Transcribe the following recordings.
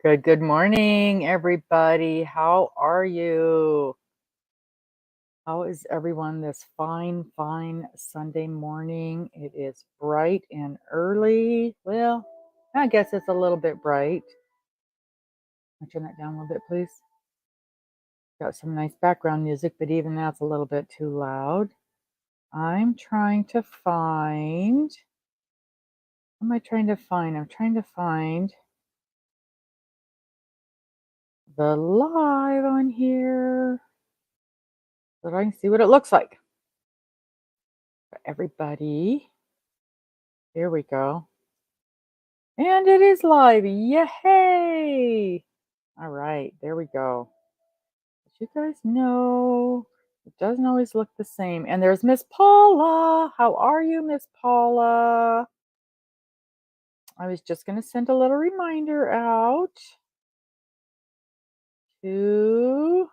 Good morning, everybody. How are you? How is everyone this fine Sunday morning? It is bright and early. Well, I guess it's a little bit bright. I'll turn that down a little bit, please. Got some nice background music, but even that's a little bit too loud. I'm trying to find. What am I trying to find? I'm trying to find the live on here so that I can see what it looks like. Everybody. Here we go. And it is live. Yay! All right, there we go. As you guys know, it doesn't always look the same. And there's Miss Paula. How are you, Miss Paula? I was just going to send a little reminder out to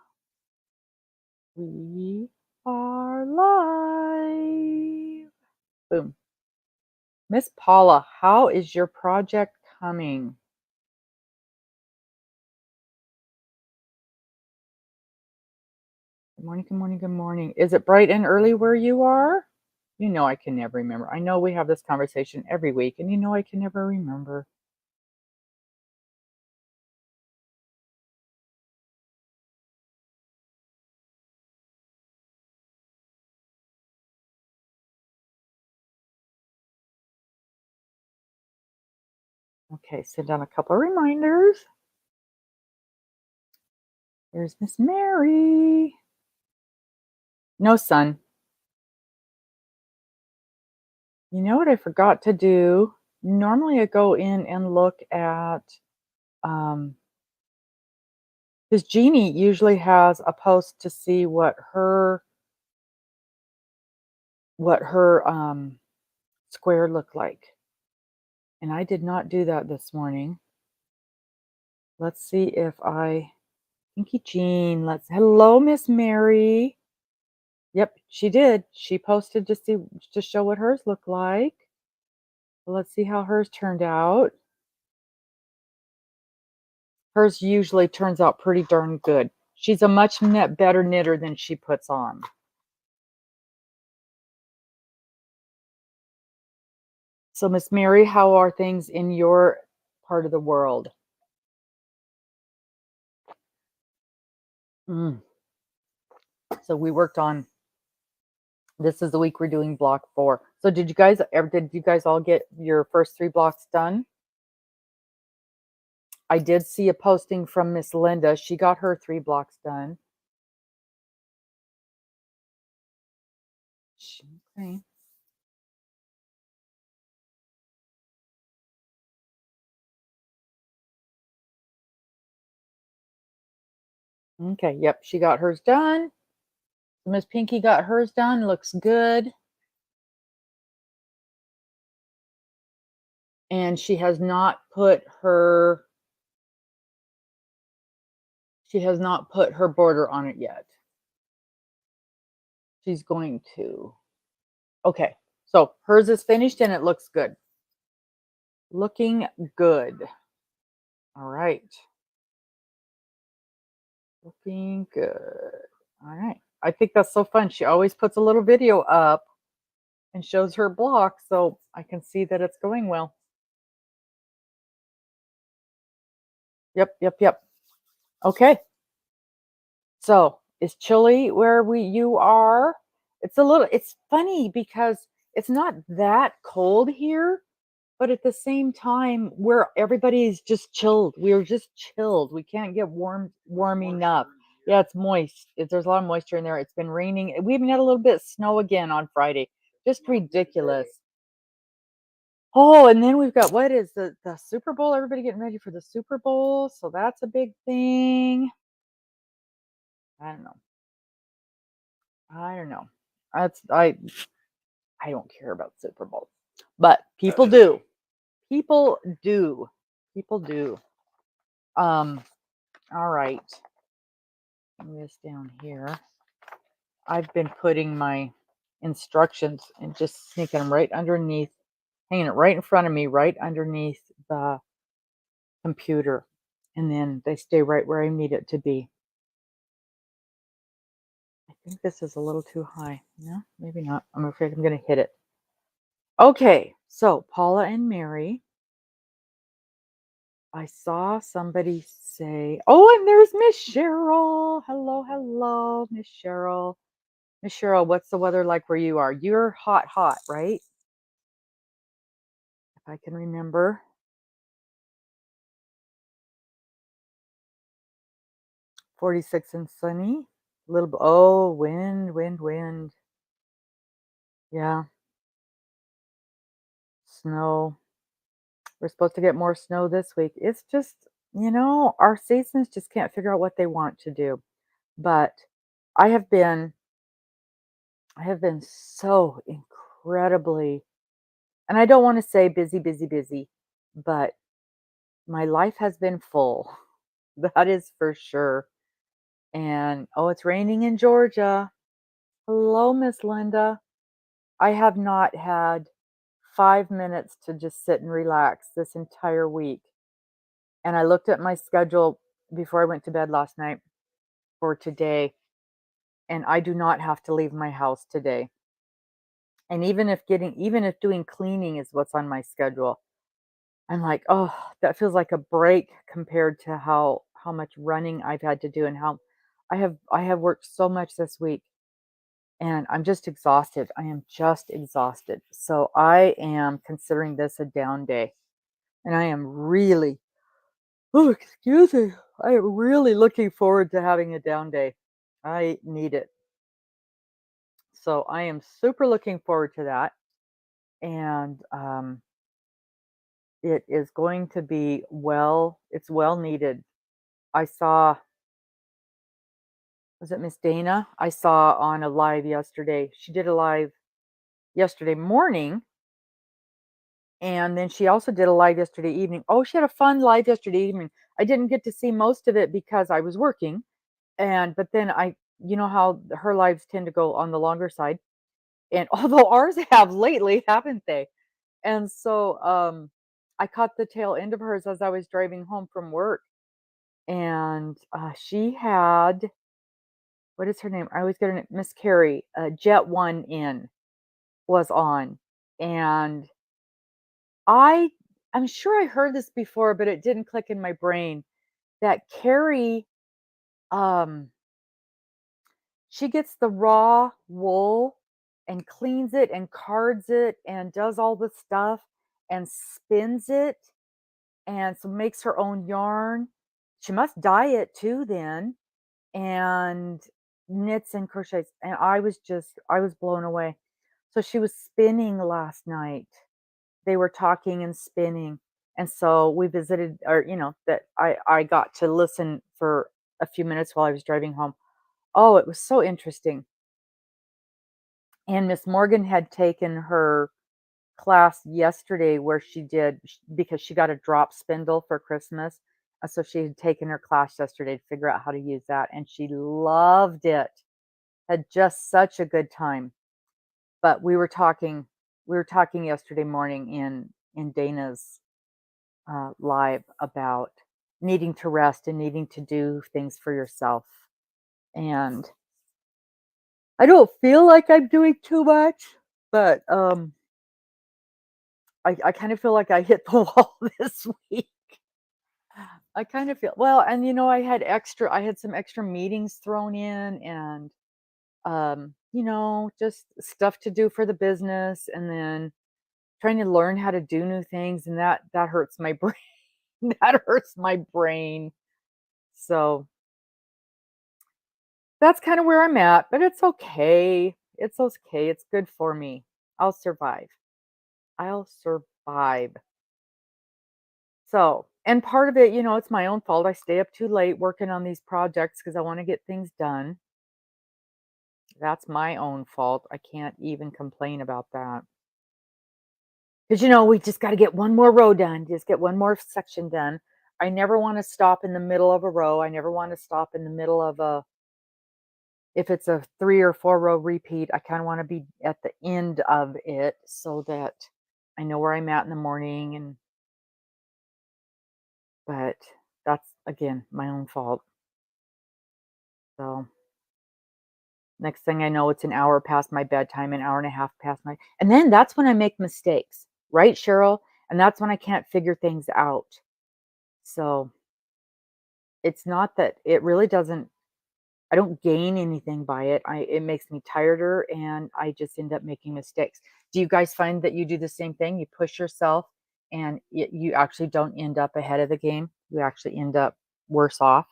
we are live. Boom. Miss Paula, how is your project coming? Good morning, good morning, good morning. Is it bright and early where you are? You know I can never remember. I know we have this conversation every week, and you know I can never remember. Okay, send down a couple of reminders. There's Miss Mary. No sun. You know what I forgot to do? Normally I go in and look at because Jeannie usually has a post to see what her square looked like. And I did not do that this morning. Let's see if Pinky Jean, hello, Miss Mary. Yep, she did. She posted to show what hers looked like. Let's see how hers turned out. Hers usually turns out pretty darn good. She's a much better knitter than she puts on. So, Miss Mary, how are things in your part of the world? So we worked on. This is the week we're doing block 4. So did you guys all get your first 3 blocks done? I did see a posting from Miss Linda. She got her 3 blocks done. Okay. Okay, yep, she got hers done. Miss Pinky got hers done. Looks good. And she has not put her border on it yet. She's going to. Okay, so hers is finished and it looks good. Looking good. All right. Looking good. All right. I think that's so fun. She always puts a little video up and shows her block, so I can see that it's going well. Yep. Okay. So, it's chilly where you are. It's funny because it's not that cold here, but at the same time, where everybody's just chilled. We're just chilled. We can't get warm enough. Yeah, it's moist. There's a lot of moisture in there. It's been raining. We even had a little bit of snow again on Friday. Just ridiculous. Oh, and then we've got what is the Super Bowl? Everybody getting ready for the Super Bowl, so that's a big thing. I don't know. I don't care about Super Bowl, but people do. People do. People do. All right. Bring this down here. I've been putting my instructions and just sneaking them right underneath, hanging it right in front of me, right underneath the computer. and then they stay right where I need it to be. I think this is a little too high. No, maybe not. I'm afraid I'm gonna hit it. Okay, so Paula and Mary. I saw somebody say, "Oh, and there's Miss Cheryl. Hello, hello, Miss Cheryl. Miss Cheryl, what's the weather like where you are? You're hot, hot, right? If I can remember. 46 and sunny. Little oh, wind, wind, wind. Yeah, snow. We're supposed to get more snow this week. It's just, our seasons just can't figure out what they want to do. But I have been I have been so incredibly, and I don't want to say busy, busy, busy, but my life has been full. That is for sure. And oh, it's raining in Georgia. Hello, Miss Linda. I have not had 5 minutes to just sit and relax this entire week. And I looked at my schedule before I went to bed last night for today, and I do not have to leave my house today. And even if doing cleaning is what's on my schedule, I'm like, "Oh, that feels like a break compared to how much running I've had to do and how I have worked so much this week, and I'm just exhausted. I am just exhausted. So I am considering this a down day, and I am really oh, excuse me. I am really looking forward to having a down day. I need it. So I am super looking forward to that, and it is going to be it's well needed. I saw was it Miss Dana? I saw on a live yesterday. She did a live yesterday morning, and then she also did a live yesterday evening. Oh, she had a fun live yesterday evening. I didn't get to see most of it because I was working, but then you know how her lives tend to go on the longer side, and although ours have lately, haven't they? And so, I caught the tail end of hers as I was driving home from work, and, she had what is her name? I always get her name Miss Carrie, Jet One in was on, and I I'm sure I heard this before, but it didn't click in my brain that Carrie, um, she gets the raw wool and cleans it and cards it and does all the stuff and spins it, and so makes her own yarn. She must dye it too then, and knits and crochets, and I was blown away. So she was spinning last night. They were talking and spinning, and so we visited, or, that I got to listen for a few minutes while I was driving home. Oh, it was so interesting, and Miss Morgan had taken her class yesterday where because she got a drop spindle for Christmas, and so she had taken her class yesterday to figure out how to use that, and she loved it. Had just such a good time. But we were talking yesterday morning in Dana's live about needing to rest and needing to do things for yourself. And I don't feel like I'm doing too much, but I kind of feel like I hit the wall this week. I kind of feel well, and I had some extra meetings thrown in, and just stuff to do for the business, and then trying to learn how to do new things, and that hurts my brain. That hurts my brain. So that's kind of where I'm at, but it's okay. It's okay. It's good for me. I'll survive. I'll survive. So, and part of it, it's my own fault. I stay up too late working on these projects because I want to get things done. That's my own fault. I can't even complain about that. Because, we just got to get one more row done, just get one more section done. I never want to stop in the middle of a row. I never want to stop in the middle of if it's a 3 or 4 row repeat, I kind of want to be at the end of it so that I know where I'm at in the morning. But that's again my own fault. So next thing I know, it's an hour past my bedtime, an hour and a half past my and then that's when I make mistakes, right, Cheryl? And that's when I can't figure things out. So it's not that it really doesn't I don't gain anything by it. It makes me tireder and I just end up making mistakes. Do you guys find that you do the same thing? You push yourself and you actually don't end up ahead of the game. You actually end up worse off.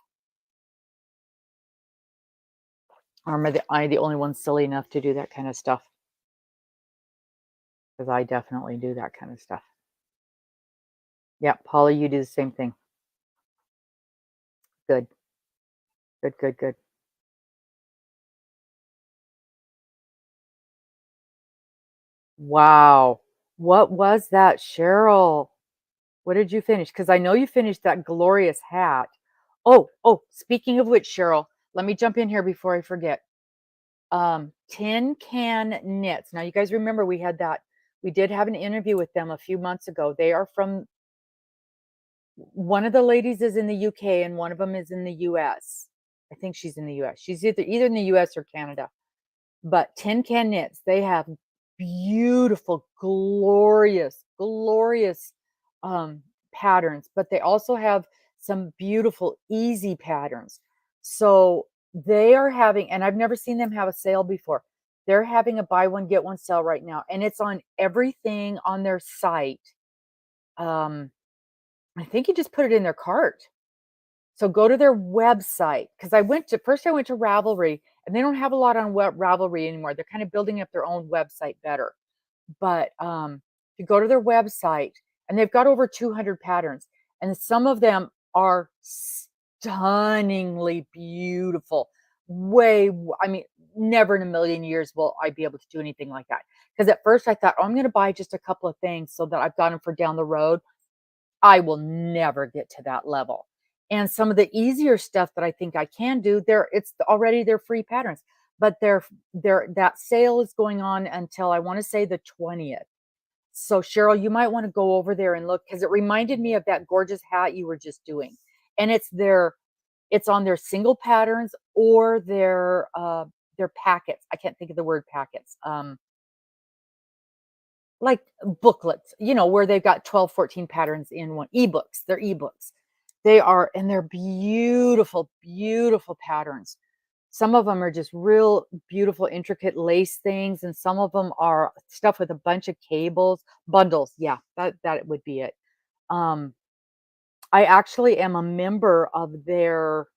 Or am I the only one silly enough to do that kind of stuff? Because I definitely do that kind of stuff. Yeah, Polly, you do the same thing. Good, good, good, good. Wow. What was that, Cheryl? What did you finish? Because I know you finished that glorious hat. Speaking of which, Cheryl, let me jump in here before I forget. Tin Can Knits. Now, you guys remember we did have an interview with them a few months ago. They are from one of the ladies is in the UK and one of them is in the US. I think she's in the US. She's either in the US or Canada. But Tin Can Knits, they have beautiful, glorious, glorious patterns, but they also have some beautiful, easy patterns. So they are having, and I've never seen them have a sale before. They're having a buy one, get one sale right now, and it's on everything on their site. Um, I think you just put it in their cart. So go to their website because I went to Ravelry and they don't have a lot on Ravelry anymore. They're kind of building up their own website better. But you go to their website and they've got over 200 patterns and some of them are stunningly beautiful. I mean, never in a million years will I be able to do anything like that. Because at first I thought, oh, I'm going to buy just a couple of things so that I've got them for down the road. I will never get to that level. And some of the easier stuff that I think I can do, it's already their free patterns, but that sale is going on until I want to say the 20th. So Cheryl, you might want to go over there and look because it reminded me of that gorgeous hat you were just doing. And it's on their single patterns or their packets. I can't think of the word packets. Like booklets, where they've got 12, 14 patterns in one. Ebooks, they're ebooks. And they're beautiful, beautiful patterns. Some of them are just real beautiful, intricate lace things, and some of them are stuff with a bunch of cables, bundles. Yeah, that would be it. Um, I actually am a member of their,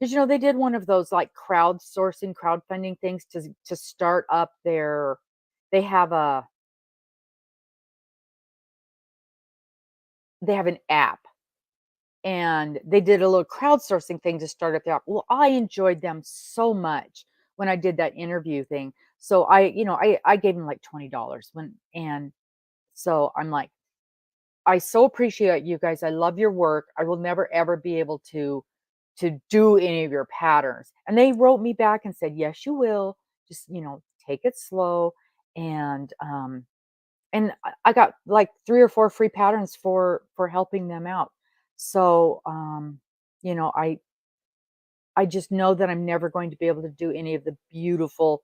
because they did one of those like crowdfunding things to start up they have a they have an app and they did a little crowdsourcing thing to start up the app. Well, I enjoyed them so much when I did that interview thing. So I gave them like $20 and so I'm like, I so appreciate you guys. I love your work. I will never ever be able to do any of your patterns. And they wrote me back and said, yes, you will. Just, take it slow. And I got like 3 or 4 free patterns for helping them out. So, you know, I just know that I'm never going to be able to do any of the beautiful,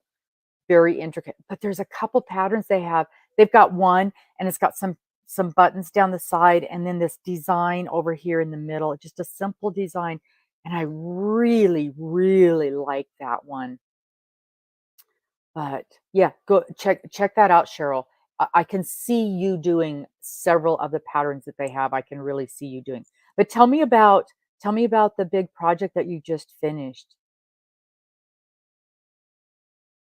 very intricate, but there's a couple patterns they have. They've got one and it's got some buttons down the side and then this design over here in the middle, just a simple design. And I really, really like that one. But yeah, go check that out, Cheryl. I can see you doing several of the patterns that they have. I can really see you doing. But tell me about the big project that you just finished.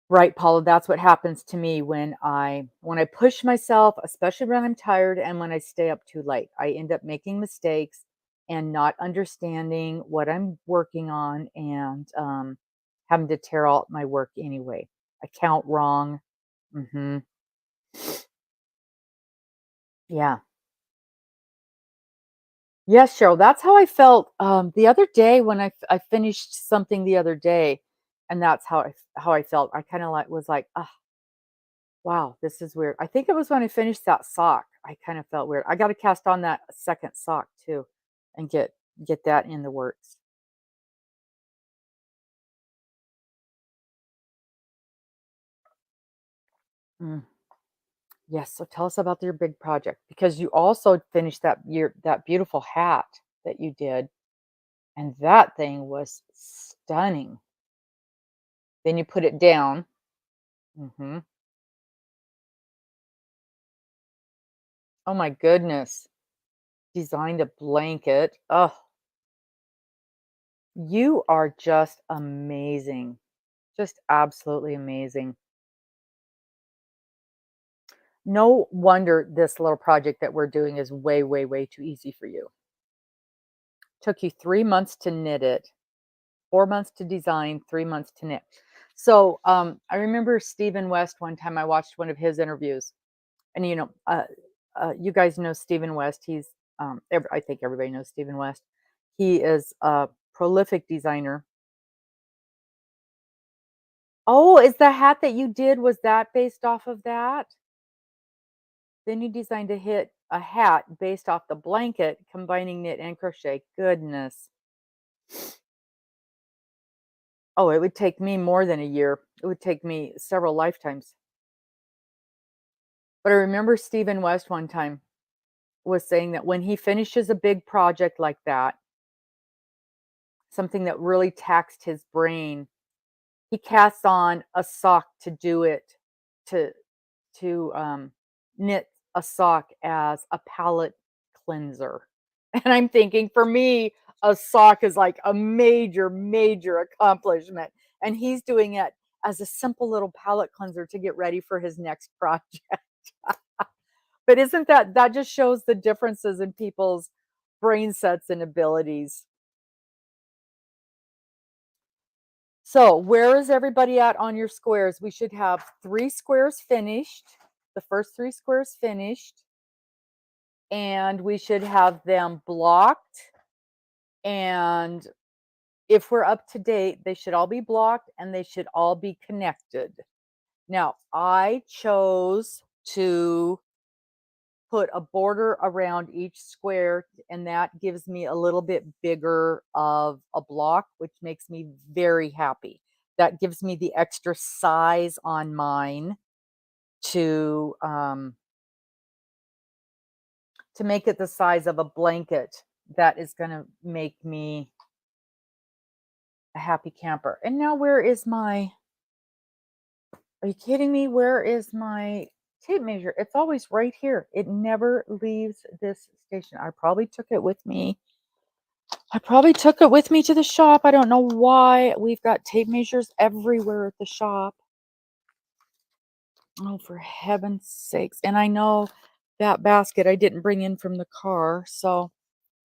Right, Paula, that's what happens to me when I push myself, especially when I'm tired and when I stay up too late. I end up making mistakes and not understanding what I'm working on and having to tear out my work anyway. I count wrong. Mhm. Yeah. Yes, Cheryl, that's how I felt, the other day when I finished something the other day, and that's how I felt. I kinda like was like, "Ah, wow, this is weird." I think it was when I finished that sock. I kinda felt weird. I gotta cast on that second sock too and get that in the works. Mm. Yes, so tell us about your big project because you also finished that beautiful hat that you did, and that thing was stunning. Then you put it down. Mhm. Oh my goodness. Designed a blanket. Oh, you are just amazing. Just absolutely amazing. No wonder this little project that we're doing is way, way, way too easy for you. Took you 3 months to knit it, 4 months to design, 3 months to knit. So, I remember Stephen West one time I watched one of his interviews, and, you guys know Stephen West. He's, I think everybody knows Stephen West. He is a prolific designer. Oh, is the hat that you did, was that based off of that? Then you designed a hat based off the blanket, combining knit and crochet. Goodness. Oh, it would take me more than a year. It would take me several lifetimes. But I remember Stephen West one time was saying that when he finishes a big project like that, something that really taxed his brain, he casts on a sock to do it, to knit a sock as a palette cleanser. And I'm thinking for me, a sock is like a major, major accomplishment. And he's doing it as a simple little palette cleanser to get ready for his next project. But isn't that just shows the differences in people's brain sets and abilities. So, where is everybody at on your squares? We should have 3 squares finished, the first 3 squares finished, and we should have them blocked. And if we're up to date, they should all be blocked and they should all be connected. Now, I chose to put a border around each square, and that gives me a little bit bigger of a block, which makes me very happy. That gives me the extra size on mine to um, to make it the size of a blanket. That is going to make me a happy camper. And now, where is my? Are you kidding me? Where is my tape measure? It's always right here. It never leaves this station. I probably took it with me. I probably took it with me to the shop. I don't know why. We've got tape measures everywhere at the shop. Oh, for heaven's sakes. And I know that basket I didn't bring in from the car. So,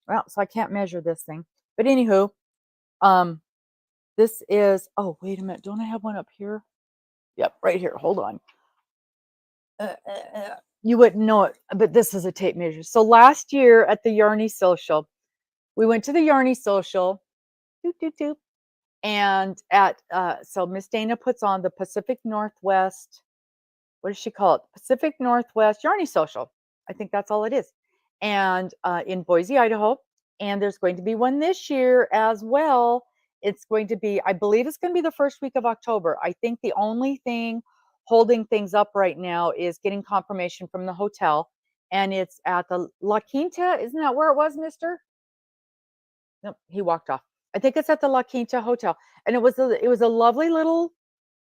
well, so I can't measure this thing. But anywho, um, this is, oh, wait a minute. Don't I have one up here? Yep, right here. Hold on. You wouldn't know it, but this is a tape measure. So last year at the Yarny Social, we went to the Yarny Social, doot, doot, doot, and at so Miss Dana puts on the Pacific Northwest. What does she call it? Pacific Northwest Yarny Social. I think that's all it is, and in Boise, Idaho. And there's going to be one this year as well. It's going to be, I believe, it's going to be the first week of October. I think the only thing holding things up right now is getting confirmation from the hotel, and it's at the La Quinta. Isn't that where it was, Mister? Nope, he walked off. I think it's at the La Quinta Hotel, and it was a lovely little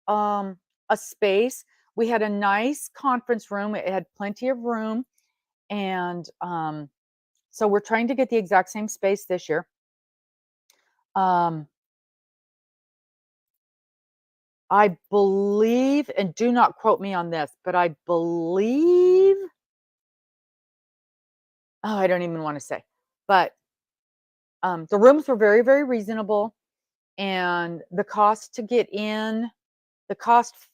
a space. We had a nice conference room. It had plenty of room, and so we're trying to get the exact same space this year. Um, I believe, and do not quote me on this, but I believe, oh, I don't even want to say, but the rooms were very, very reasonable, and the cost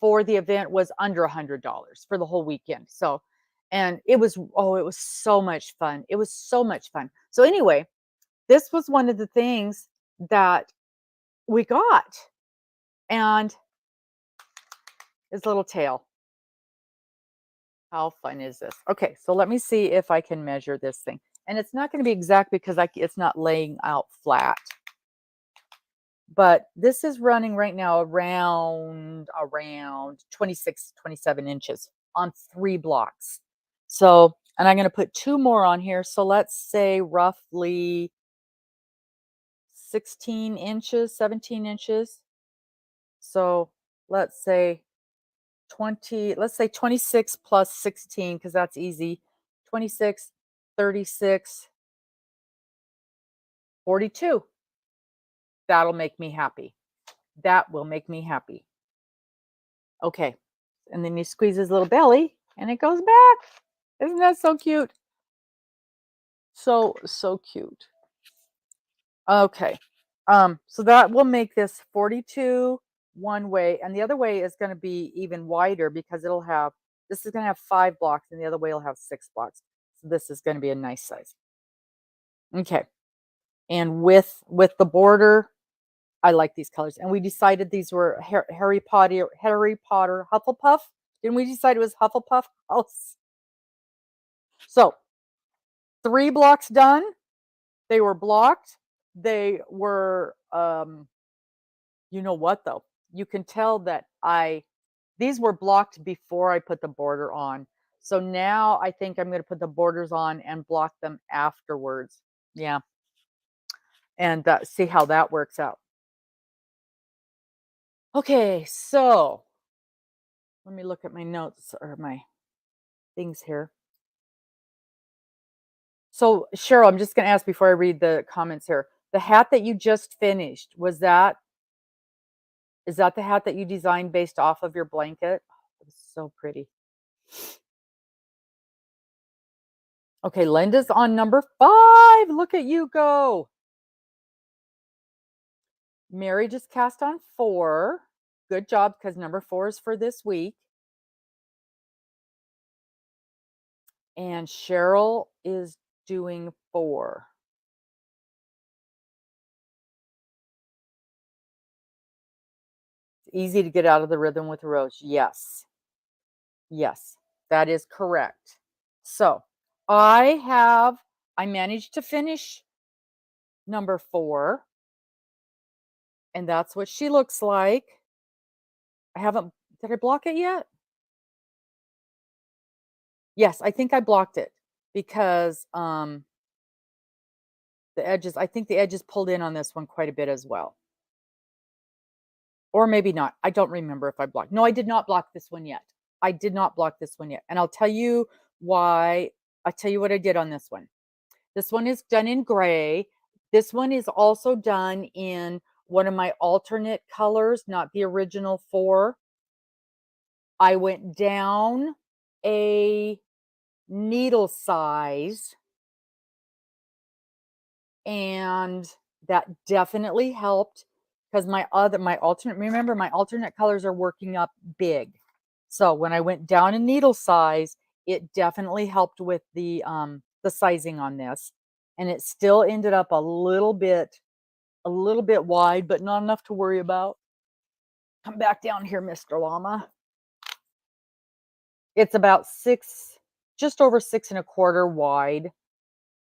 for the event was under $100 for the whole weekend. So, and it was so much fun. It was so much fun. So anyway, this was one of the things that we got, and his little tail. How fun is this? Okay, so let me see if I can measure this thing. And it's not going to be exact because it's not laying out flat. But this is running right now around 26, 27 inches on 3 blocks. So, and I'm going to put 2 more on here. So let's say roughly 16 inches, 17 inches. So let's say 26 plus 16 because that's easy. 26, 36, 42. That'll make me happy. That will make me happy. Okay. And then you squeeze his little belly and it goes back. Isn't that so cute? So, so cute. Okay. So that will make this 42 one way, and the other way is going to be even wider because this is going to have 5 blocks and the other way will have 6 blocks. So this is going to be a nice size. Okay. And with the border, I like these colors. And we decided these were Harry Potter Hufflepuff. Didn't we decide it was Hufflepuff House? So 3 blocks done. They were blocked. They were you know what though? You can tell that these were blocked before I put the border on. So now I think I'm going to put the borders on and block them afterwards. Yeah. And see how that works out. Okay, so let me look at my notes or my things here. So Cheryl, I'm just going to ask before I read the comments here. The hat that you just finished, is that the hat that you designed based off of your blanket? Oh, it's so pretty. Okay, Linda's on number 5. Look at you go. Mary just cast on 4. Good job, because number 4 is for this week. And Cheryl is doing 4. It's easy to get out of the rhythm with Rose. Yes. Yes, that is correct. So I managed to finish number 4. And that's what she looks like. Did I block it yet? Yes, I think I blocked it because I think the edges pulled in on this one quite a bit as well. Or maybe not. I don't remember if I blocked. No, I did not block this one yet. I did not block this one yet. And I'll tell you why. I'll tell you what I did on this one. This one is done in gray. This one is also done in one of my alternate colors, not the original 4. I went down a needle size, and that definitely helped because my alternate colors are working up big. So when I went down a needle size, it definitely helped with the sizing on this, and it still ended up a little bit wide, but not enough to worry about. Come back down here, Mr. Llama. It's about just over 6.25 wide,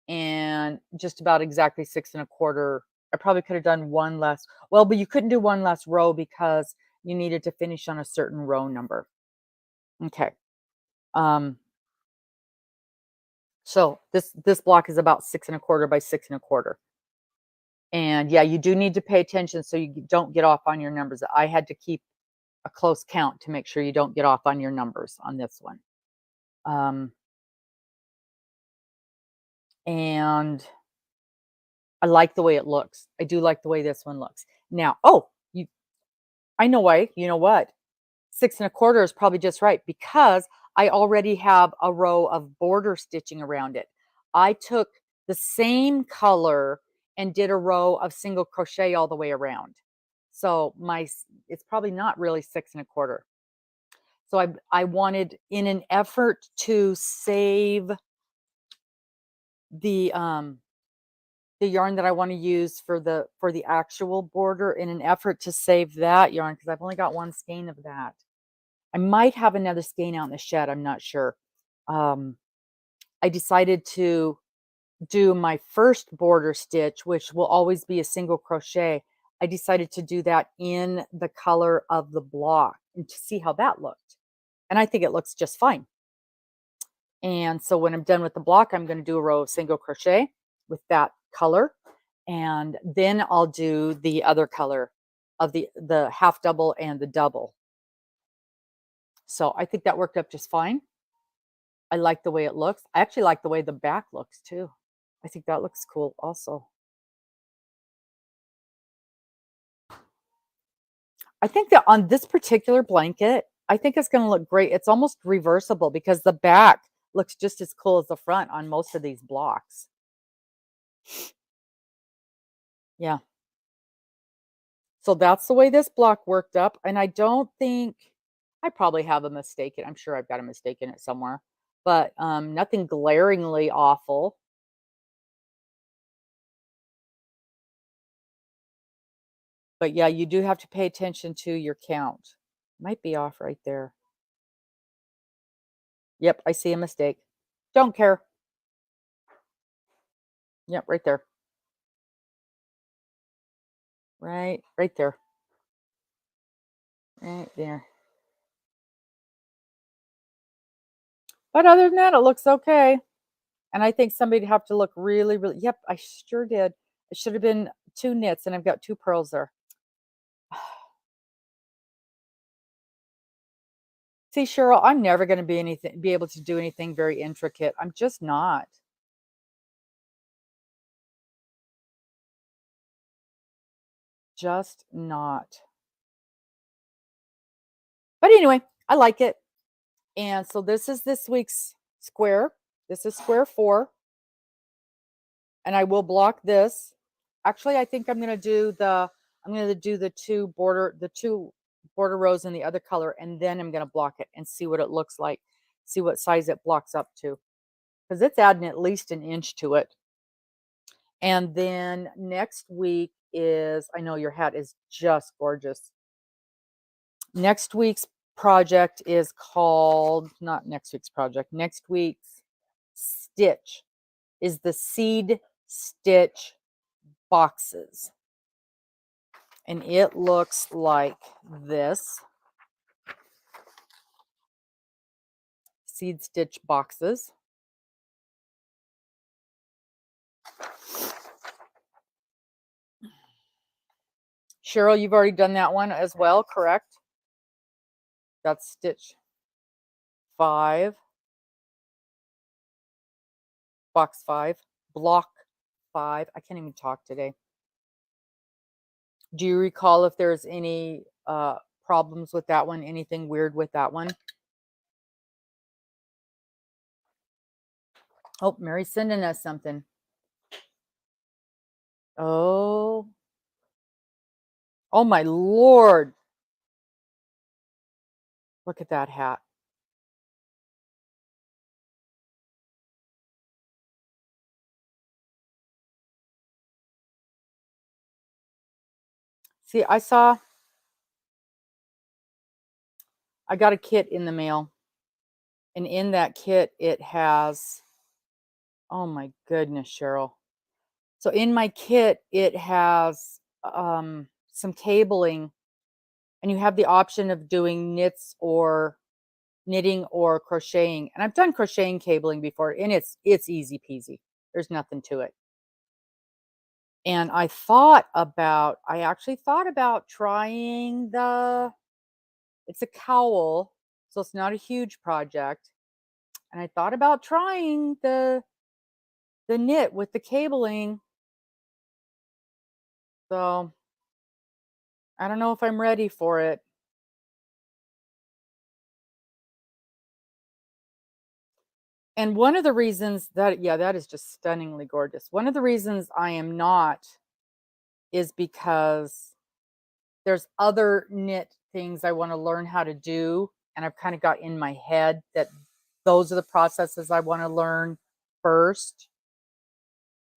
and just about exactly 6.25. I probably could have done one less. Well, but you couldn't do one less row because you needed to finish on a certain row number. Okay. So this block is about 6.25 by 6.25. And yeah, you do need to pay attention so you don't get off on your numbers. I had to keep a close count to make sure you don't get off on your numbers on this one. And I like the way it looks. I do like the way this one looks. Now, I know why. You know what? 6.25 is probably just right because I already have a row of border stitching around it. I took the same color and did a row of single crochet all the way around. So it's probably not really 6.25. So I wanted, in an effort to save the yarn that I want to use for the actual border, in an effort to save that yarn, because I've only got one skein of that. I might have another skein out in the shed. I'm not sure. I decided to do my first border stitch, which will always be a single crochet, I decided to do that in the color of the block and to see how that looked. And I think it looks just fine. And so when I'm done with the block, I'm going to do a row of single crochet with that color. And then I'll do the other color of the half double and the double. So I think that worked up just fine. I like the way it looks. I actually like the way the back looks too. I think that looks cool also. I think that on this particular blanket, I think it's going to look great. It's almost reversible because the back looks just as cool as the front on most of these blocks. Yeah. So that's the way this block worked up. And I don't think I probably have a mistake. I'm sure I've got a mistake in it somewhere, but nothing glaringly awful. But yeah, you do have to pay attention to your count. Might be off right there. Yep, I see a mistake. Don't care. Yep, right there. Right there. Right there. But other than that, it looks okay. And I think somebody'd have to look really, really yep, I sure did. It should have been 2 knits, and I've got 2 pearls there. See, Cheryl, I'm never gonna be able to do anything very intricate. I'm just not. Just not. But anyway, I like it. And so this is this week's square. This is square 4, and I will block this. Actually, I think I'm gonna do the 2 border rows in the other color, and then I'm gonna block it and see what it looks like. See what size it blocks up to. Because it's adding at least an inch to it. And then next week is I know your hat is just gorgeous. Next week's project is called not next week's project. Next week's stitch is the seed stitch boxes. And it looks like this. Seed stitch boxes. Cheryl, you've already done that one as well, correct? That's stitch 5, box 5, block 5. I can't even talk today. Do you recall if there's any problems with that one? Anything weird with that one? Oh, Mary's sending us something. Oh. Oh my Lord. Look at that hat. See, I got a kit in the mail. And in that kit, it has, oh my goodness, Cheryl. So in my kit, it has some cabling, and you have the option of doing knitting or crocheting. And I've done crocheting cabling before, and it's easy peasy. There's nothing to it. And I actually thought about trying it's a cowl, so it's not a huge project. And I thought about trying the knit with the cabling. So I don't know if I'm ready for it. And one of the reasons yeah, that is just stunningly gorgeous. One of the reasons I am not is because there's other knit things I want to learn how to do. And I've kind of got in my head that those are the processes I want to learn first.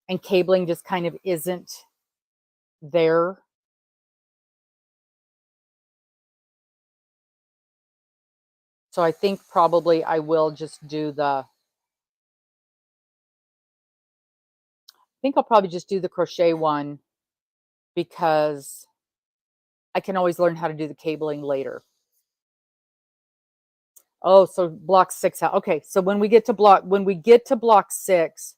And cabling just kind of isn't there. So I think probably I will just do think I'll probably just do the crochet one because I can always learn how to do the cabling later. Oh, so block 6 out. Okay, so when we get to block 6,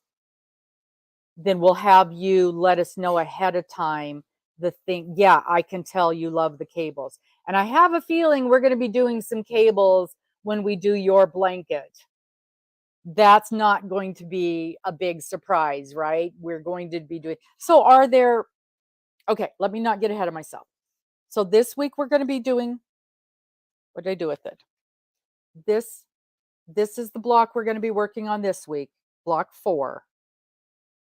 then we'll have you let us know ahead of time the thing. Yeah, I can tell you love the cables. And I have a feeling we're going to be doing some cables when we do your blanket. That's not going to be a big surprise, right? We're going to be doing. So are there, okay, let me not get ahead of myself. So this week we're going to be doing, what did I do with it? This is the block we're going to be working on this week, block 4.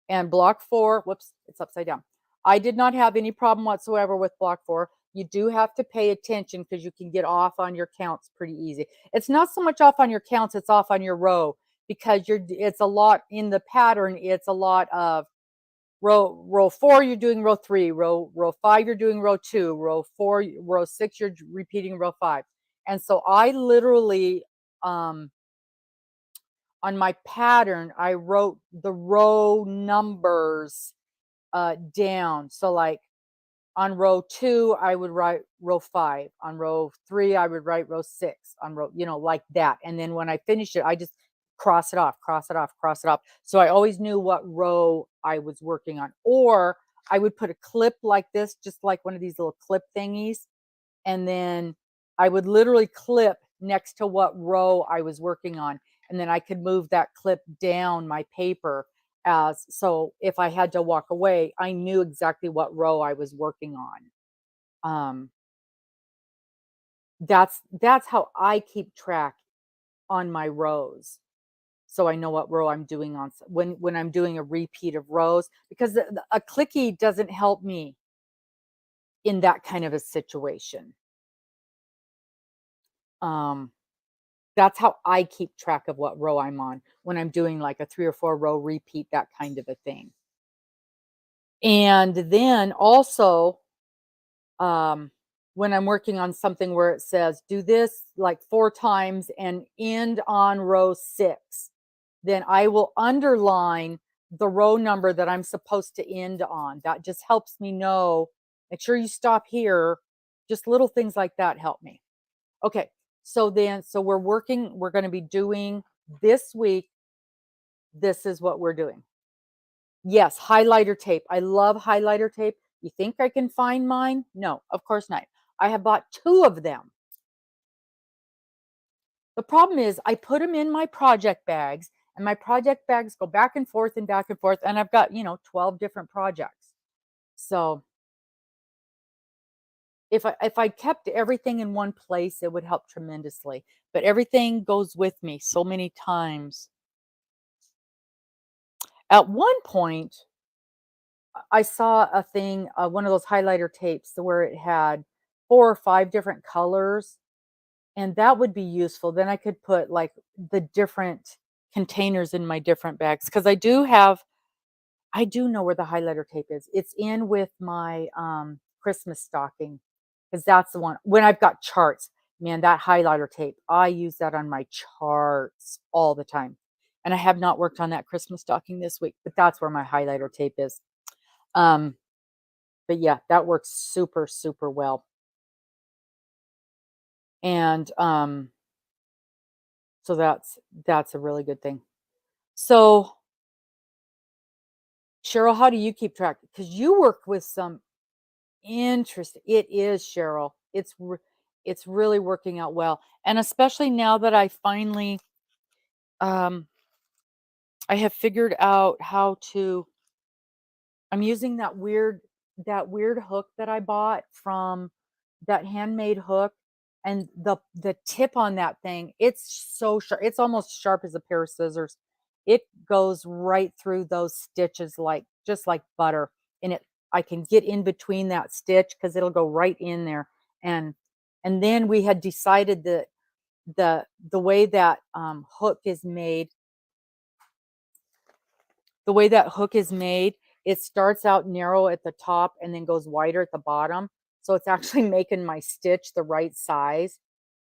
And block 4, whoops, it's upside down. I did not have any problem whatsoever with block 4. You do have to pay attention because you can get off on your counts pretty easy. It's not so much off on your counts, it's off on your row because it's a lot in the pattern. It's a lot of row 4, you're doing row 3, row 5, you're doing row 2, row 4, row 6, you're repeating row 5. And so I literally, on my pattern, I wrote the row numbers down. So like on row 2, I would write row 5. On row 3, I would write row 6. On row, like that. And then when I finished it, I just cross it off, cross it off, cross it off. So I always knew what row I was working on. Or I would put a clip like this, just like one of these little clip thingies. And then I would literally clip next to what row I was working on. And then I could move that clip down my paper so if I had to walk away, I knew exactly what row I was working on. That's how I keep track on my rows. So I know what row I'm doing on when I'm doing a repeat of rows, because a clicky doesn't help me in that kind of a situation. That's how I keep track of what row I'm on when I'm doing like a 3 or 4 row repeat, that kind of a thing. And then also, when I'm working on something where it says, do this like 4 times and end on row 6, then I will underline the row number that I'm supposed to end on. That just helps me know, make sure you stop here. Just little things like that help me. Okay, so we're going to be doing this week. This is what we're doing. Yes, highlighter tape. I love highlighter tape. You think I can find mine? No, of course not. I have bought 2 of them. The problem is I put them in my project bags, and my project bags go back and forth, and I've got, 12 different projects. So if I kept everything in one place, it would help tremendously. But everything goes with me so many times. At one point, I saw a thing, one of those highlighter tapes where it had 4 or 5 different colors, and that would be useful. Then I could put like the different containers in my different bags, because I do know where the highlighter tape is. It's in with my Christmas stocking, because that's the one. When I've got charts, man, that highlighter tape, I use that on my charts all the time. And I have not worked on that Christmas stocking this week, but that's where my highlighter tape is. But yeah, that works super, super well. And so that's a really good thing. So Cheryl, how do you keep track? Because you work with some interest. It is, Cheryl. It's really working out well. And especially now that I finally I have figured out how to, I'm using that weird hook that I bought from that handmade hook, and the tip on that thing, it's so sharp. It's almost sharp as a pair of scissors. It goes right through those stitches like just like butter. And I can get in between that stitch because it'll go right in there. And then we had decided that the way that hook is made, it starts out narrow at the top and then goes wider at the bottom. So it's actually making my stitch the right size.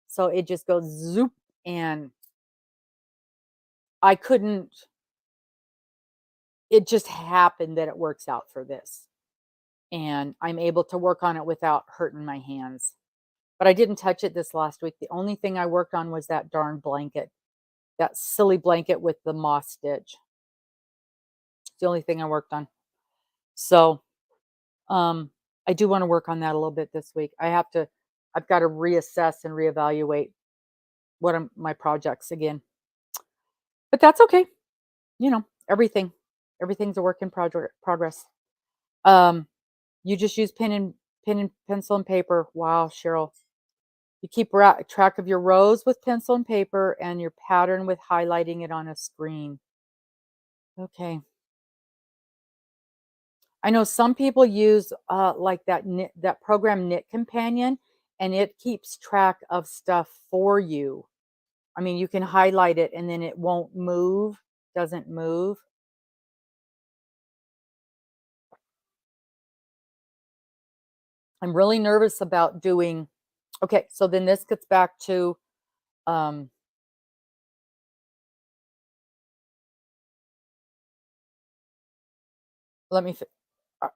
So it just goes zoop, and I couldn't, it just happened that it works out for this, and I'm able to work on it without hurting my hands. But I didn't touch it this last week. The only thing I worked on was that darn blanket, that silly blanket with the moss stitch. It's the only thing I worked on. So, um, I do wanna work on that a little bit this week. I've gotta reassess and reevaluate what are my projects again. But that's okay, you know, everything's a work in progress. Um, you just use pen and pencil and paper. Wow, Cheryl. You keep track of your rows with pencil and paper and your pattern with highlighting it on a screen. Okay. I know some people use like that program Knit Companion, and it keeps track of stuff for you. I mean, you can highlight it and then it won't move, doesn't move. I'm really nervous about doing. Okay, so then this gets back to um let me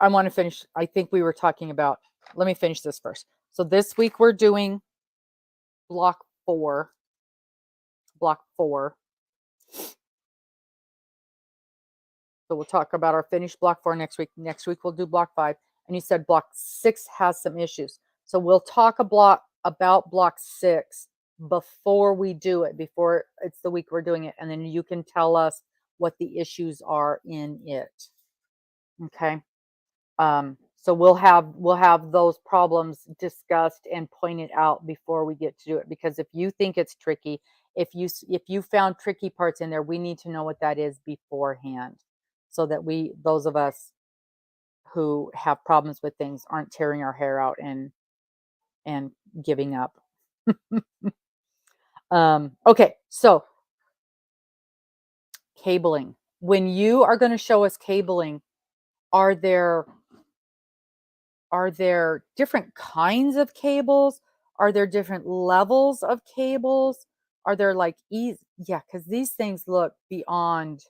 I want to finish. I think we were talking about, let me finish this first. So this week we're doing block 4, block 4. So we'll talk about our finished block 4 next week. Next week we'll do block 5. And you said block 6 has some issues. So we'll talk about block 6 before we do it, before it's the week we're doing it, and then you can tell us what the issues are in it. Okay? So we'll have those problems discussed and pointed out before we get to do it, because if you think it's tricky, if you found tricky parts in there, we need to know what that is beforehand, so that those of us who have problems with things aren't tearing our hair out and giving up. Okay, so cabling. When you are going to show us cabling, are there Are there different kinds of cables? Are there different levels of cables? Are there like yeah, because these things look beyond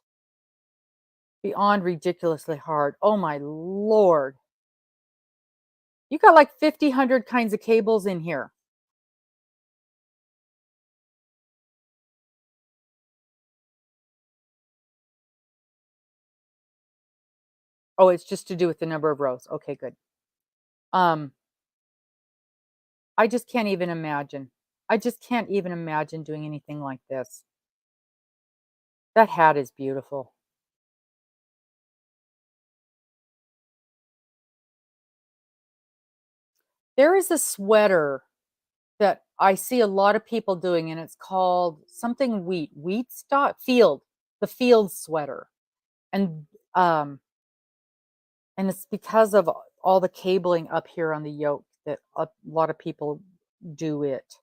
ridiculously hard. Oh my lord. You got like 50, 100 kinds of cables in here. Oh, it's just to do with the number of rows. Okay, good. Um, I just can't even imagine. I just can't even imagine doing anything like this. That hat is beautiful. There is a sweater that I see a lot of people doing, and it's called something wheat stock field, the field sweater. And and it's because of all the cabling up here on the yoke that a lot of people do it.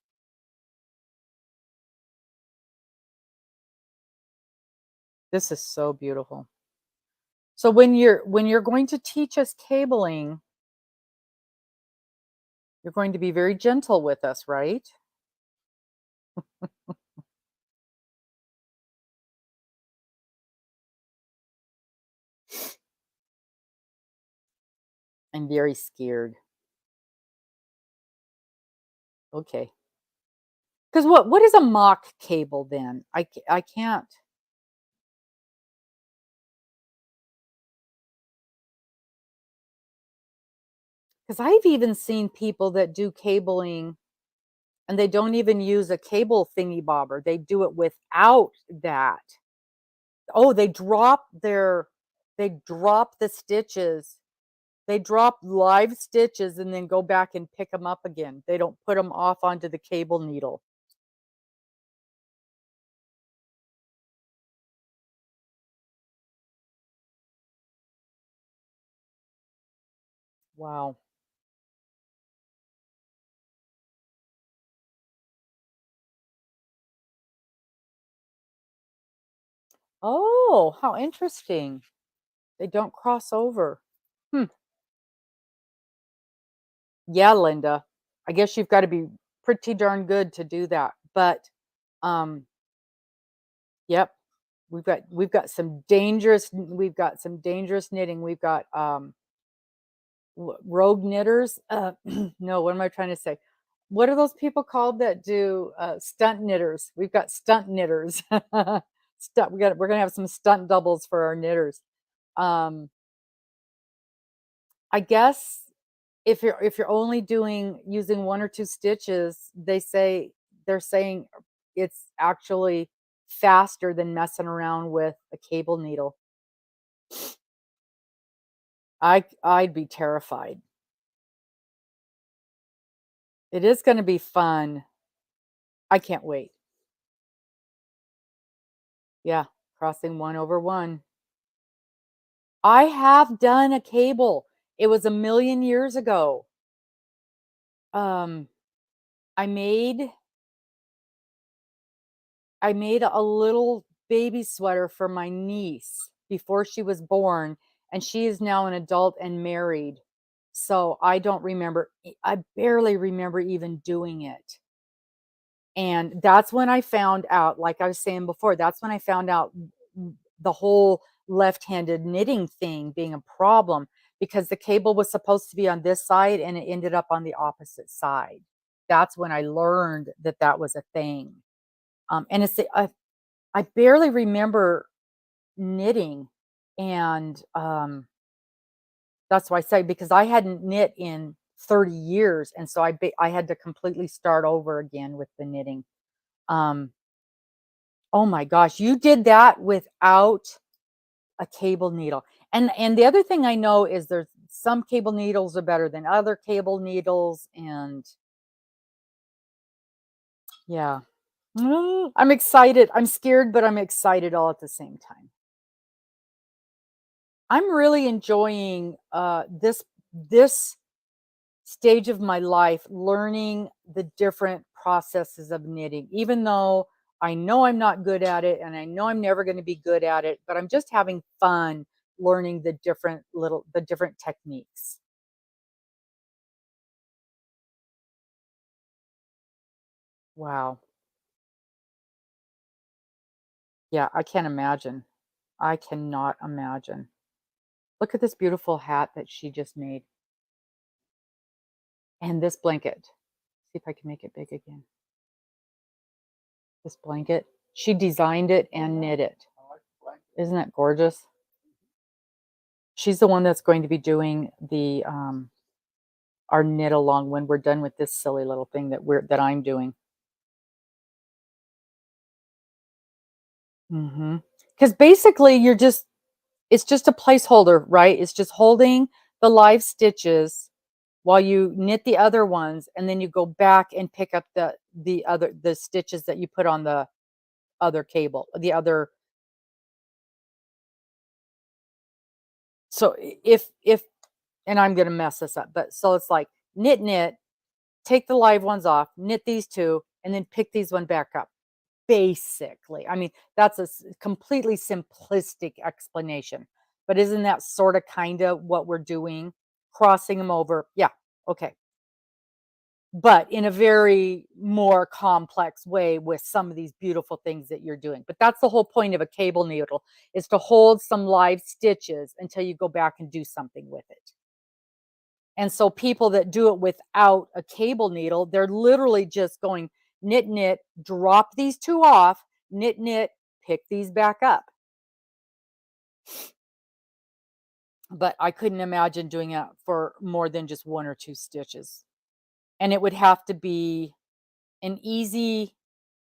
This is so beautiful. So when you're going to teach us cabling, you're going to be very gentle with us, right? I'm very scared. Okay. Because what is a mock cable then? I can't. Because I've even seen people that do cabling and they don't even use a cable thingy bobber. They do it without that. Oh, they drop the stitches. They drop live stitches and then go back and pick them up again. They don't put them off onto the cable needle. Wow. Oh, how interesting. They don't cross over. Hmm. Yeah, Linda. I guess you've got to be pretty darn good to do that. But yep. we've got some dangerous knitting. We've got rogue knitters. No, what am I trying to say? What are those people called that do stunt knitters? We've got stunt knitters. We're gonna have some stunt doubles for our knitters. Um, I guess if you're only doing using 1 or 2 stitches, they're saying it's actually faster than messing around with a cable needle. I'd be terrified. It is gonna be fun. I can't wait. Yeah, crossing 1 over 1. I have done a cable. It was a million years ago. Um, I made I made a little baby sweater for my niece before she was born, and she is now an adult and married. So I don't remember I barely remember even doing it. And that's when I found out, like I was saying before, that's when I found out the whole left-handed knitting thing being a problem because the cable was supposed to be on this side and it ended up on the opposite side. That's when I learned that that was a thing. And I barely remember knitting, and that's why I say because I hadn't knit in 30 years, and so I had to completely start over again with the knitting. Um, oh my gosh, you did that without a cable needle. And the other thing I know is there's some cable needles are better than other cable needles, and yeah. I'm excited. I'm scared, but I'm excited all at the same time. I'm really enjoying this stage of my life, learning the different processes of knitting, even though I know I'm not good at it and I know I'm never going to be good at it, but I'm just having fun learning the different techniques. Wow. Yeah, I can't imagine. I cannot imagine. Look at this beautiful hat that she just made and this blanket. See if I can make it big again. This blanket. She designed it and knit it. Isn't that gorgeous? She's the one that's going to be doing the our knit along when we're done with this silly little thing that I'm doing. Because basically it's just a placeholder, right? It's just holding the live stitches while you knit the other ones, and then you go back and pick up the stitches that you put on the other cable, the other. So if and I'm gonna mess this up, but so it's like knit, knit, take the live ones off, knit these two, and then pick these one back up. Basically, I mean, that's a completely simplistic explanation, but isn't that sort of kind of what we're doing? Crossing them over. Yeah, okay. But in a very more complex way with some of these beautiful things that you're doing. But that's the whole point of a cable needle is to hold some live stitches until you go back and do something with it. And so people that do it without a cable needle, they're literally just going knit, knit, drop these two off, knit, knit, pick these back up. But I couldn't imagine doing it for more than just 1 or 2 stitches. And it would have to be an easy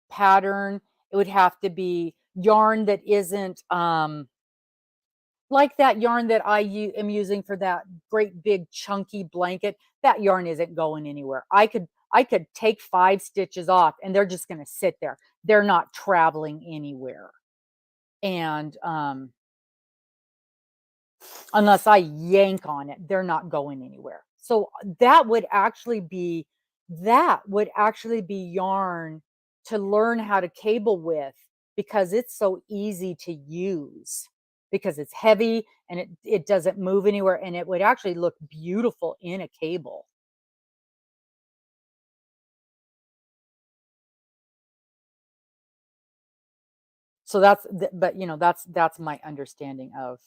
pattern. It would have to be yarn that isn't like that yarn that am using for that great big chunky blanket. That yarn isn't going anywhere. I could take 5 stitches off and they're just going to sit there. They're not traveling anywhere. And unless I yank on it, they're not going anywhere. So that would actually be yarn to learn how to cable with because it's so easy to use because it's heavy and it doesn't move anywhere and it would actually look beautiful in a cable. So that's but that's my understanding of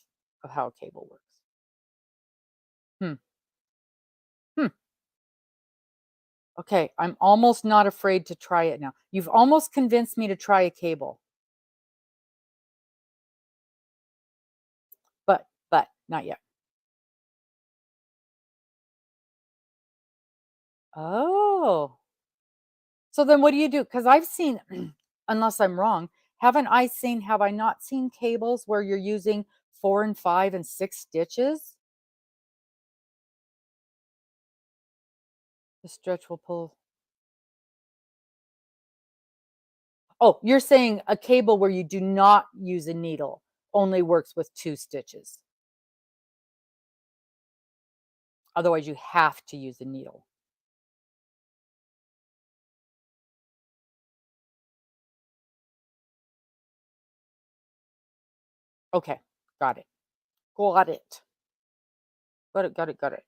how a cable works. Hmm. Hmm. Okay, I'm almost not afraid to try it now. You've almost convinced me to try a cable, but not yet. Oh. So then what do you do? Because I've seen, unless I'm wrong, have I not seen cables where you're using 4 and 5 and 6 stitches? The stretch will pull. Oh, you're saying a cable where you do not use a needle only works with 2 stitches. Otherwise, you have to use a needle. Okay, got it. Got it. Got it, got it, got it.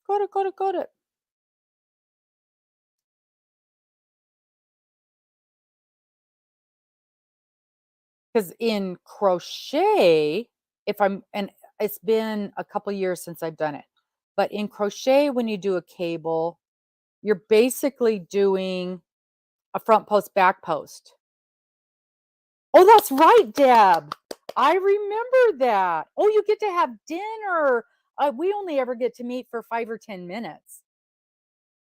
Got it, got it, got it. 'Cause in crochet, if I'm and it's been a couple years since I've done it, but in crochet, when you do a cable, you're basically doing a front post, back post. Oh, that's right, Deb. I remember that. Oh, you get to have dinner. We only ever get to meet for 5 or 10 minutes.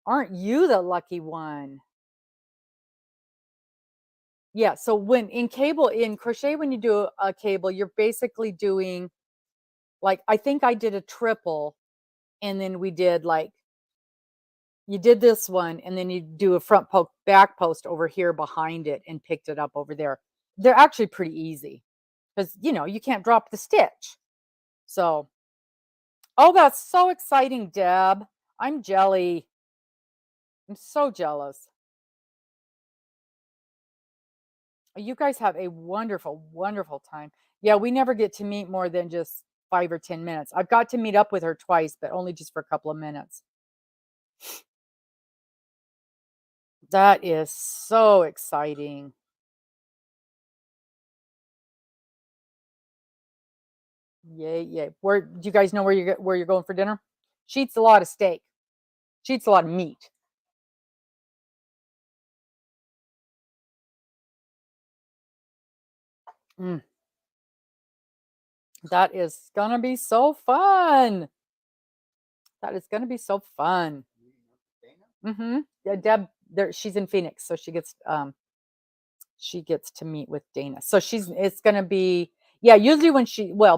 Aren't you the lucky one? Yeah, so when in crochet, when you do a cable, you're basically doing like I think I did a triple and then we did like you did this one and then you do a front post back post over here behind it and picked it up over there. They're actually pretty easy because you can't drop the stitch. So, oh, that's so exciting, Deb. I'm jelly. I'm so jealous. You guys have a wonderful, wonderful time. Yeah, we never get to meet more than just 5 or 10 minutes. I've got to meet up with her twice, but only just for a couple of minutes. That is so exciting. Yay, yay. Where do you guys know where you're going for dinner? She eats a lot of steak. She eats a lot of meat. Mm, that is gonna be so fun. That is gonna be so fun. Yeah, Deb, she's in Phoenix, so she gets to meet with Dana. So it's gonna be yeah. Usually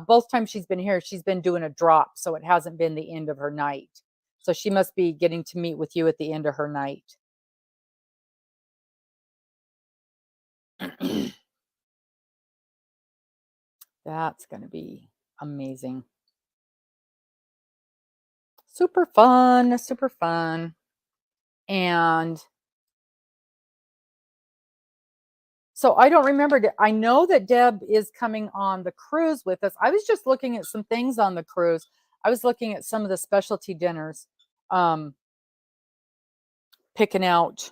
both times she's been here, she's been doing a drop, so it hasn't been the end of her night. So she must be getting to meet with you at the end of her night. That's gonna be amazing. Super fun, super fun. And so I don't remember. I know that Deb is coming on the cruise with us. I was just looking at some things on the cruise. I was looking at some of the specialty dinners, um, picking out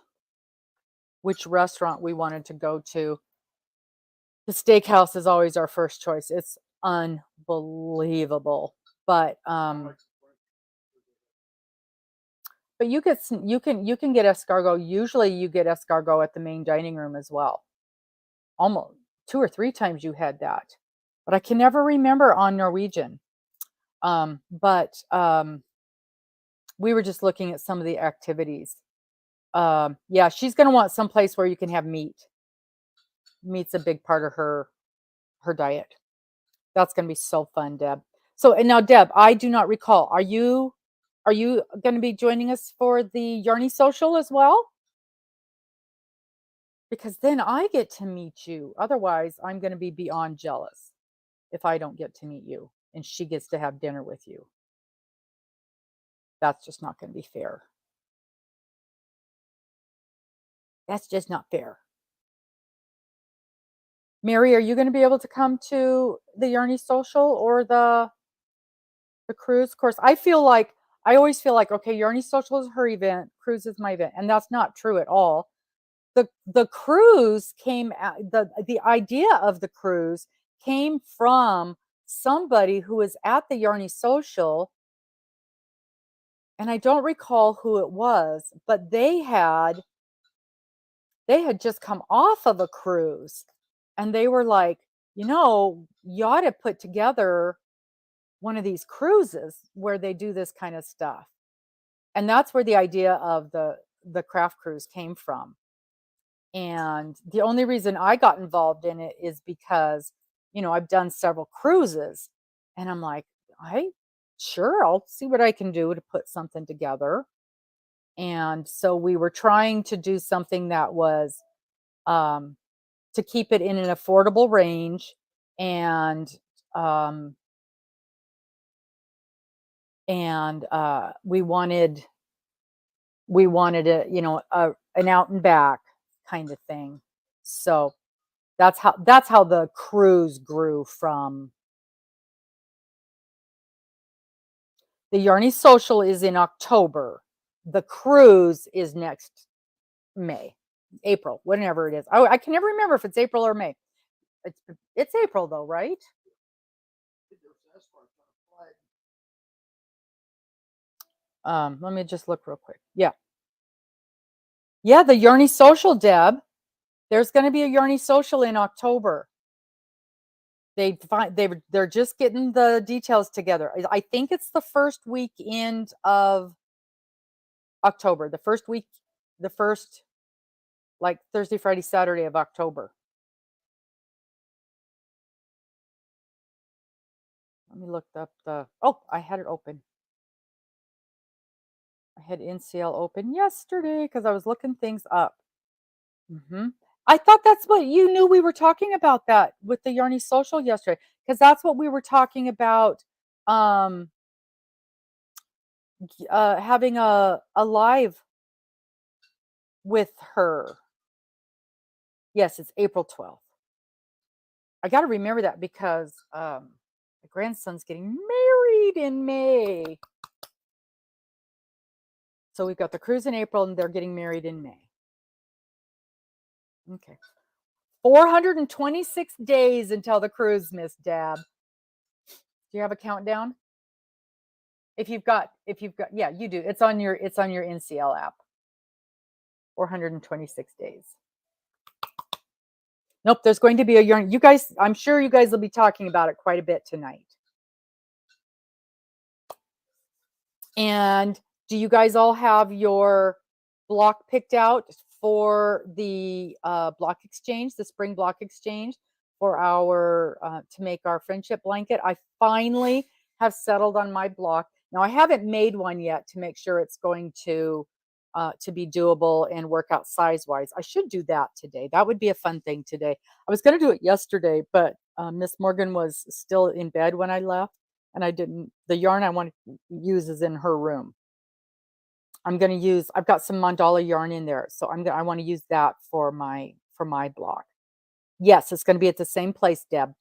which restaurant we wanted to go to. The steakhouse is always our first choice. It's unbelievable. But you can get escargot. Usually you get escargot at the main dining room as well. Almost 2 or 3 times you had that. But I can never remember on Norwegian. But we were just looking at some of the activities. Yeah, she's gonna want some place where you can have meat. Meat's a big part of her diet. That's gonna be so fun, Deb. So and now, Deb, I do not recall. Are you gonna be joining us for the Yarny Social as well? Because then I get to meet you. Otherwise, I'm gonna be beyond jealous if I don't get to meet you and she gets to have dinner with you. That's just not gonna be fair. That's just not fair. Mary, are you gonna be able to come to the Yarny Social or the The cruise, of course, I always feel like, okay, Yarny Social is her event, cruise is my event, and that's not true at all. The cruise came out, the idea of the cruise came from somebody who was at the Yarny Social, and I don't recall who it was, but they had just come off of a cruise, and they were like, you ought to put together one of these cruises where they do this kind of stuff. And that's where the idea of the craft cruise came from. And the only reason I got involved in it is because, I've done several cruises, and I'm like, I'll see what I can do to put something together. And so we were trying to do something that was, to keep it in an affordable range, and um, we wanted an out and back kind of thing. So that's how the cruise grew from. The Yarny Social is in October. The cruise is next May, April, whenever it is. I can never remember if it's April or May. It's April though, right? Let me just look real quick. Yeah. Yeah, the Yarny Social, Deb. There's going to be a Yarny Social in October. They're just getting the details together. I think it's the first weekend of October. The first like Thursday, Friday, Saturday of October. Let me look up I had it open. I had NCL open yesterday because I was looking things up. I thought that's what you knew, we were talking about that with the Yarny Social yesterday, because that's what we were talking about, um, having a live with her. Yes, it's April 12th. I got to remember that because my grandson's getting married in May. So we've got the cruise in April and they're getting married in May. Okay. 426 days until the cruise, Miss Dab. Do you have a countdown? If you've got, yeah, you do. It's on your NCL app. 426 days. Nope, there's going to be a yarn. You guys, I'm sure you guys will be talking about it quite a bit tonight. And do you guys all have your block picked out for the block exchange, the spring block exchange for our to make our friendship blanket? I finally have settled on my block. Now I haven't made one yet to make sure it's going to be doable and work out size wise. I should do that today. That would be a fun thing today. I was going to do it yesterday, but Miss Morgan was still in bed when I left, and I didn't. The yarn I want to use is in her room. I've got some mandala yarn in there, so I want to use that for my block. Yes, it's going to be at the same place, Deb,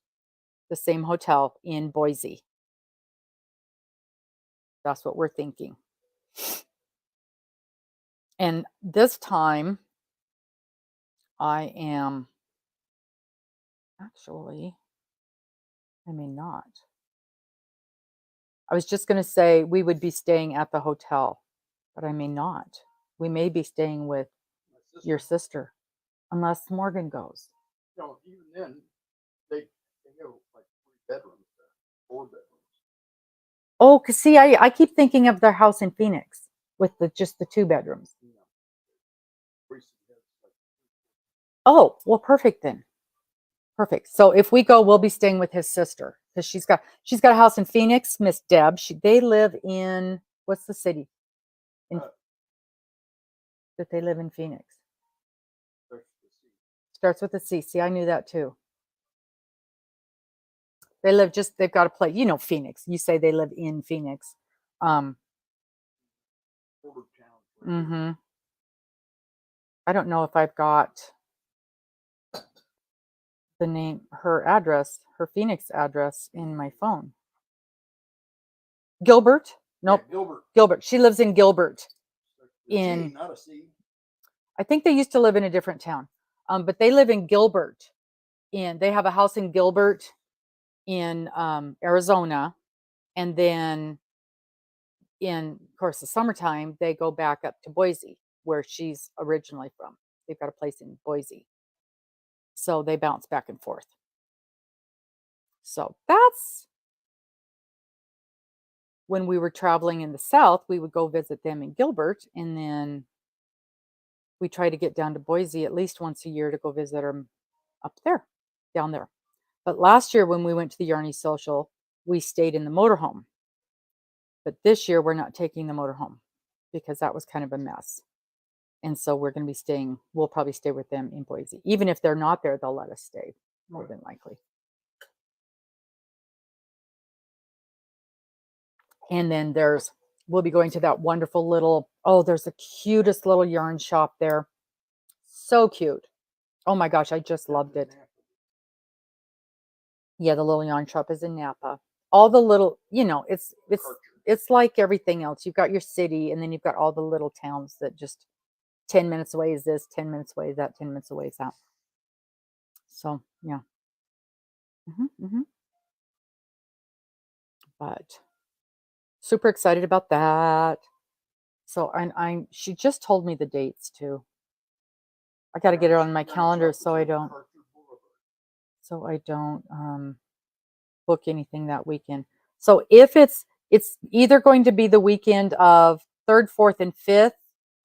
the same hotel in Boise. That's what we're thinking. And this time, I am actually, I may not. I was just going to say we would be staying at the hotel, but I may not. We may be staying with your sister, unless Morgan goes. No, even then, they go like 3 bedrooms, 4 bedrooms. Oh, cause see, I keep thinking of their house in Phoenix with just the 2 bedrooms. Oh, well, perfect then. Perfect. So if we go, we'll be staying with his sister because she's got a house in Phoenix, Miss Deb. They live in, what's the city? That they live in Phoenix. Starts with a C. See, I knew that too. They've got a place, Phoenix. You say they live in Phoenix. Mm-hmm. I don't know if I've got the name, her Phoenix address in my phone. Gilbert. Nope. Yeah, Gilbert. Gilbert. She lives in Gilbert. The G, In not a C. I think they used to live in a different town. But they live in Gilbert. They have a house in Gilbert in Arizona. And then in, of course, the summertime, they go back up to Boise, where she's originally from. They've got a place in Boise. So they bounce back and forth. So that's when we were traveling in the South, we would go visit them in Gilbert. And then we try to get down to Boise at least once a year to go visit them up there, down there. But last year when we went to the Yarny Social, we stayed in the motorhome. But this year we're not taking the motorhome because that was kind of a mess. And so we're going to be staying, we'll probably stay with them in Boise. Even if they're not there, they'll let us stay, more than likely. And then we'll be going to that wonderful little, there's the cutest little yarn shop there. So cute. Oh my gosh, I just loved it. Yeah, the little yarn shop is in Napa. All the little, it's like everything else. You've got your city, and then you've got all the little towns that just 10 minutes away is this, 10 minutes away is that, 10 minutes away is that. So, yeah. But super excited about that. So, she just told me the dates too. I got to get it on my calendar so I don't book anything that weekend. So if it's either going to be the weekend of 3rd, 4th, and 5th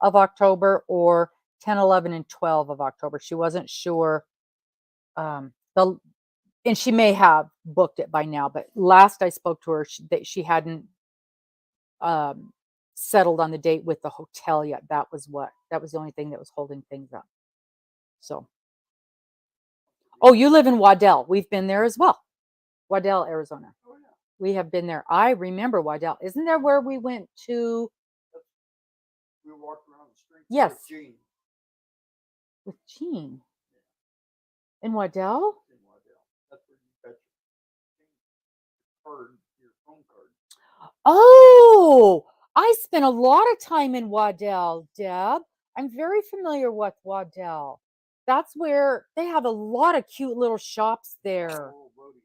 of October or 10, 11, and 12 of October. She wasn't sure. And she may have booked it by now, but last I spoke to her, she hadn't settled on the date with the hotel yet. That was the only thing that was holding things up. So, you live in Waddell. We've been there as well. Waddell, Arizona. Oh, yeah. We have been there. I remember Waddell. Isn't that where we went to? We walked around the street. Yes. With Jean. With Jean. In Waddell? In Waddell. That's where you got your phone card. Oh, I spent a lot of time in Waddell, Deb. I'm very familiar with Waddell. That's where they have a lot of cute little shops there. Oh, rodeo.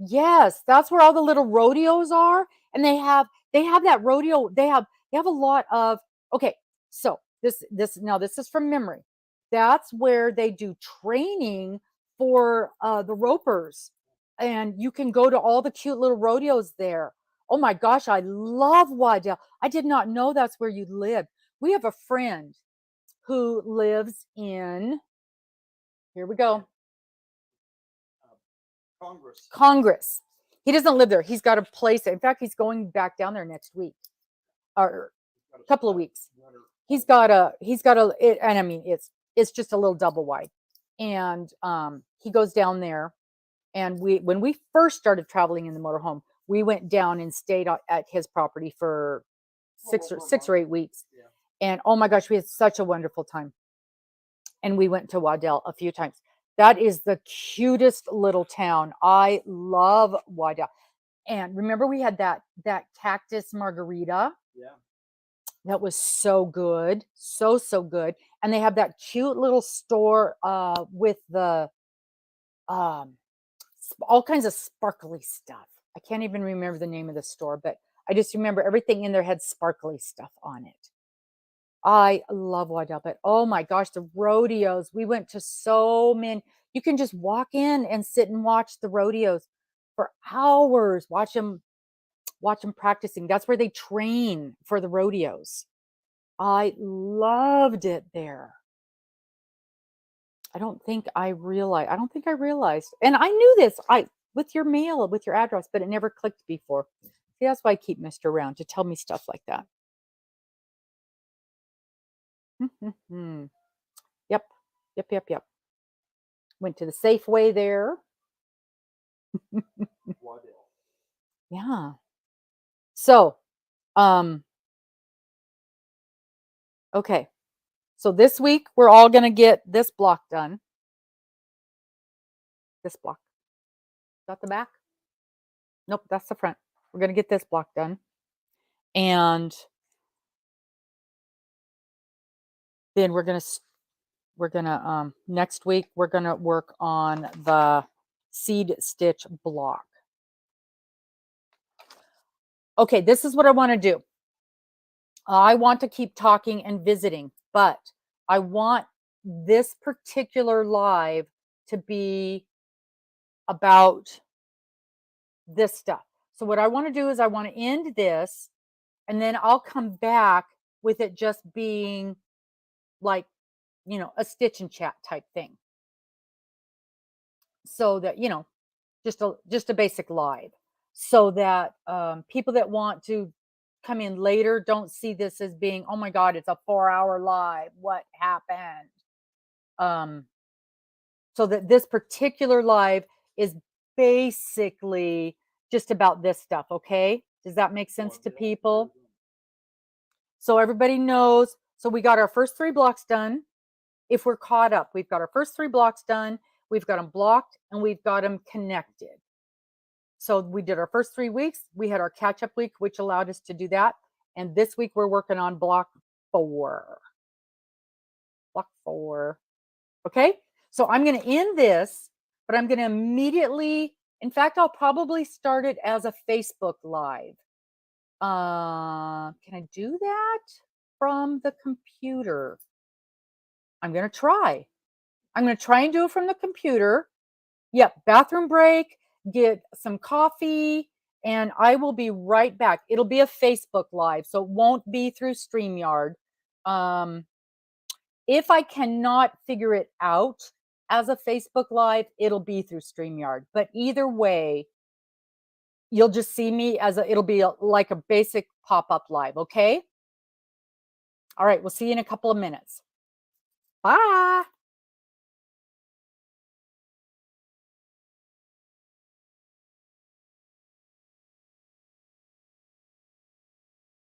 Yes, that's where all the little rodeos are, and they have that rodeo. They have a lot of. Okay, so this is from memory. That's where they do training for the ropers, and you can go to all the cute little rodeos there. Oh my gosh, I love Waddell. I did not know that's where you live. We have a friend who lives in. Here we go. Congress. He doesn't live there. He's got a place. In fact, he's going back down there next week, or a couple of weeks. He's got a, and I mean, it's just a little double wide, and he goes down there. And when we first started traveling in the motorhome, we went down and stayed at his property for 6 or 8 weeks. Yeah. And oh my gosh, we had such a wonderful time. And we went to Waddell a few times. That is the cutest little town. I love Waddell. And remember we had that cactus margarita? Yeah. That was so good. So good. And they have that cute little store with the all kinds of sparkly stuff. I can't even remember the name of the store, but I just remember everything in there had sparkly stuff on it. I love Waddell, but oh my gosh, the rodeos. We went to so many. You can just walk in and sit and watch the rodeos for hours. Watch them practicing. That's where they train for the rodeos. I loved it there. I don't think I realized. And I knew this with your mail, with your address, but it never clicked before. See, that's why I keep Mr. around to tell me stuff like that. Yep. Went to the Safeway there. Yeah. So, okay. So this week we're all going to get this block done. This block. Is that the back? Nope, that's the front. We're going to get this block done. And then we're gonna next week we're gonna work on the seed stitch block. Okay, this is what I want to do. I want to keep talking and visiting, but I want this particular live to be about this stuff. So what I want to do is I want to end this, and then I'll come back with it just being like, a stitch and chat type thing. So that, just a basic live, so that people that want to come in later don't see this as being, oh my God, it's a 4-hour live. What happened? So that this particular live is basically just about this stuff. Okay. Does that make sense to people? So everybody knows. So we got our first 3 blocks done. If we're caught up, we've got our first 3 blocks done. We've got them blocked and we've got them connected. So we did our first 3 weeks. We had our catch up week, which allowed us to do that. And this week we're working on block 4. Block 4. Okay. So I'm going to end this, but I'm going to immediately, in fact, I'll probably start it as a Facebook live. Can I do that from the computer? I'm going to try. I'm going to try and do it from the computer. Yep, bathroom break, get some coffee, and I will be right back. It'll be a Facebook live, so it won't be through StreamYard. If I cannot figure it out as a Facebook live, it'll be through StreamYard. But either way, you'll just see me it'll be like a basic pop-up live, okay? All right, we'll see you in a couple of minutes. Bye.